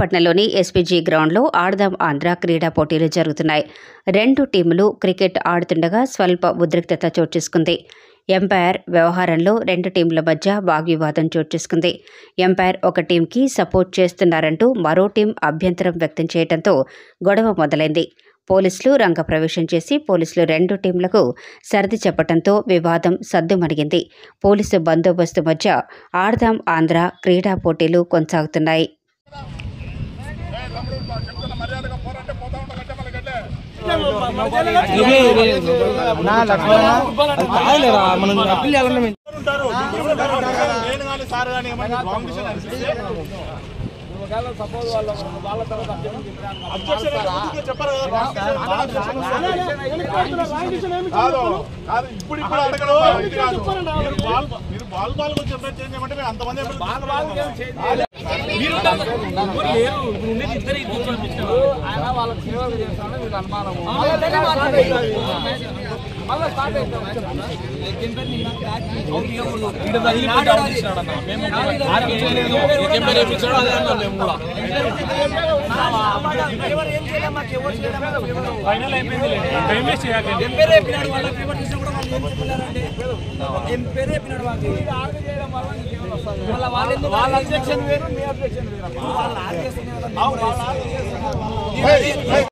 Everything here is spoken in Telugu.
విశాఖపట్నంలోని ఎస్పీజీ గ్రౌండ్లో ఆడదాం ఆంధ్ర క్రీడా పోటీలు జరుగుతున్నాయి. 2 టీములు క్రికెట్ ఆడుతుండగా స్వల్ప ఉద్రిక్తత చోటు చేసుకుంది. ఎంపైర్ వ్యవహారంలో 2 టీంల మధ్య వాగ్వివాదం చోటు చేసుకుంది. ఎంపైర్ ఒక టీంకి సపోర్ట్ చేస్తున్నారంటూ మరో టీం అభ్యంతరం వ్యక్తం చేయడంతో గొడవ మొదలైంది. పోలీసులు రంగప్రవేశం చేసి పోలీసులు 2 టీంలకు సర్ది చెప్పడంతో వివాదం సద్దుమణిగింది. పోలీసు బందోబస్తు మధ్య ఆడదాం ఆంధ్ర క్రీడా పోటీలు కొనసాగుతున్నాయి. వాళ్ళ